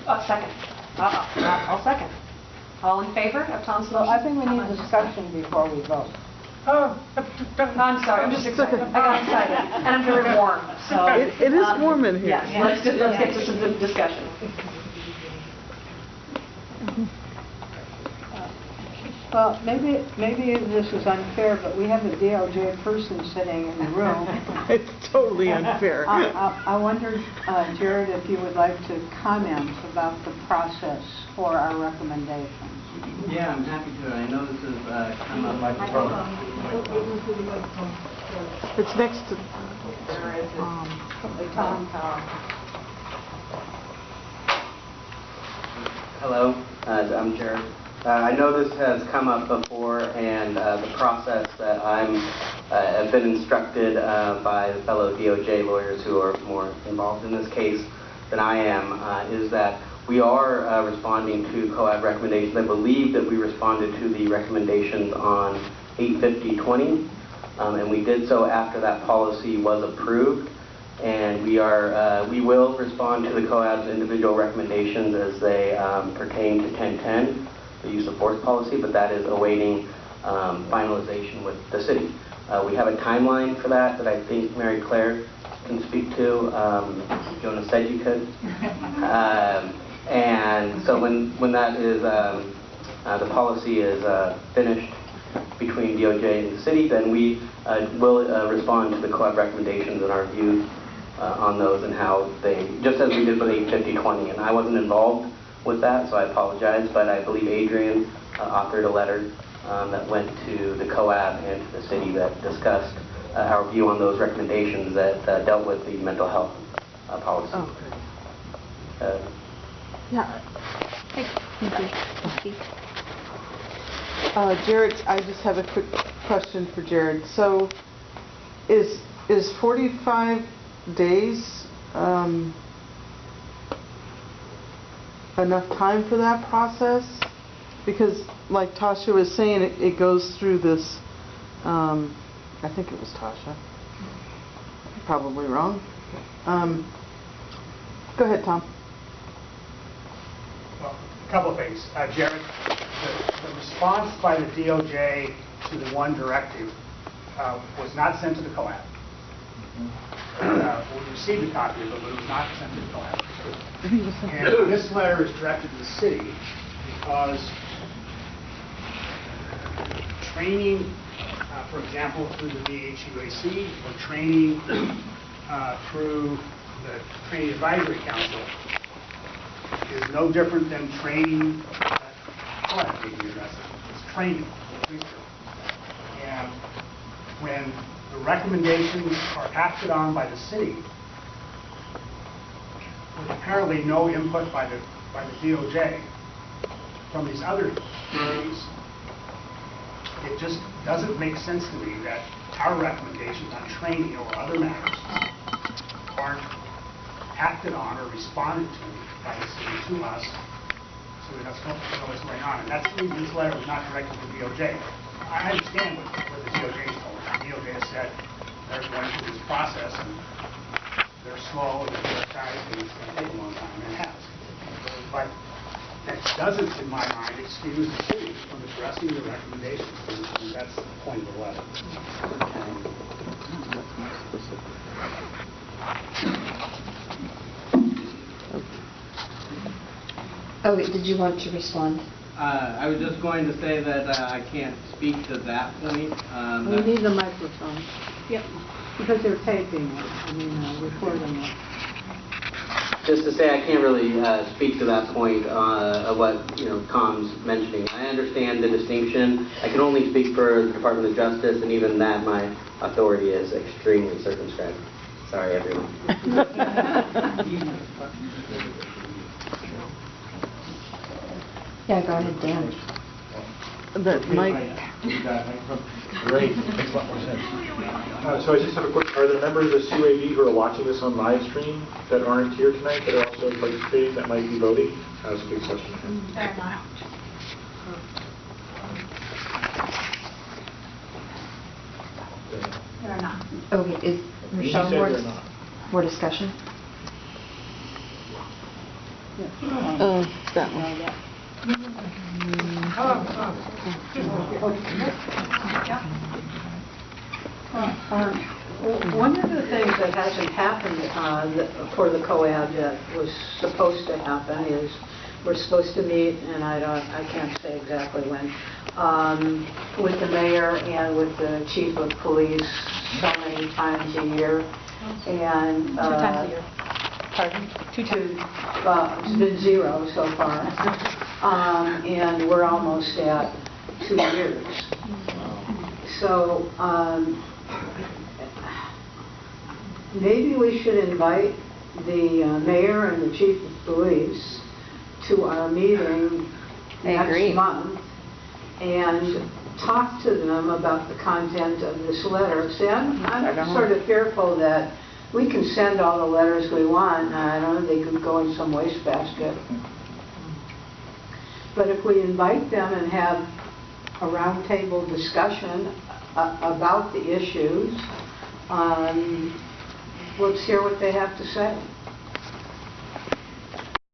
Second. I'll second. All in favor of Tom's motion? Well, I think we need discussion before we vote. I'm sorry, I'm just excited. I got excited. And I'm very warm, so. It is warm in here. Yes, let's get to some discussion. Well, maybe this is unfair, but we have a DOJ person sitting in the room. It's totally unfair. I wondered, Jared, if you would like to comment about the process for our recommendations. Yeah, I'm happy to. I know this is come up by It's next to Tom. Hello, I'm Jared. I know this has come up before, and the process that have been instructed by the fellow DOJ lawyers who are more involved in this case than I am is that we are responding to COAB recommendations. I believe that we responded to the recommendations on 8/50/20, and we did so after that policy was approved. And we will respond to the COAB's individual recommendations as they pertain to 1010, the use of force policy, but that is awaiting finalization with the city. We have a timeline for that I think Mary Claire can speak to. Jonah said you could. And so when that is, the policy is finished between DOJ and the city, then we will respond to the COAB recommendations and our views on those and how they, just as we did with 8/50/20. And I wasn't involved with that, so I apologize, but I believe Adrian authored a letter that went to the COAB and to the city that discussed our view on those recommendations that dealt with the mental health policy. Oh, good. Yeah. Jared, I just have a quick question for Jared. So, is 45 days enough time for that process? Because, like Tasha was saying, it goes through this. I think it was Tasha. Probably wrong. Go ahead, Tom. Well, a couple of things. Jared, the response by the DOJ to the one directive was not sent to the COAB. We received a copy of it, but it was not sent to the COAB. And this letter is directed to the city because training, for example, through the VHUAC or training through the Training Advisory Council is no different than training It's training. And when the recommendations are acted on by the city, with apparently no input by the DOJ from these other areas, it just doesn't make sense to me that our recommendations on training or other matters aren't acted on or responded to by the city to us, so we don't know what's going on. And that's the reason this letter was not directed to the DOJ. I understand what the DOJ has told us. The DOJ has said they're going through this process and they're slow and they're bureaucratic and it's going to take a long time, and it has. But that doesn't, in my mind, excuse the city from addressing the recommendations, and that's the point of the letter. Okay, did you want to respond? I was just going to say that I can't speak to that point. We need the microphone. Yep. Because they're taping it, recording it. Just to say, I can't really speak to that point of what Tom's mentioning. I understand the distinction. I can only speak for the Department of Justice, and even that, my authority is extremely circumscribed. Sorry, everyone. Yeah, go ahead, Dan. That mic. Great, makes a lot more sense. So I just have a quick, are there members of COAB who are watching this on live stream that aren't here tonight that are also participating, that might be voting? That was a good question. They're not. They're not. Okay, is Michelle more discussion? That one. One of the things that hasn't happened for the COAB that was supposed to happen is we're supposed to meet, and I can't say exactly when, with the mayor and with the chief of police so many times a year. And 2 times a year. Pardon? 2 times. It's been 0 so far. And we're almost at 2 years. So maybe we should invite the mayor and the chief of police to our meeting next month and talk to them about the content of this letter. See, I'm sort of fearful that we can send all the letters we want, and I don't know, they could go in some wastebasket. But if we invite them and have a roundtable discussion about the issues, let's hear what they have to say.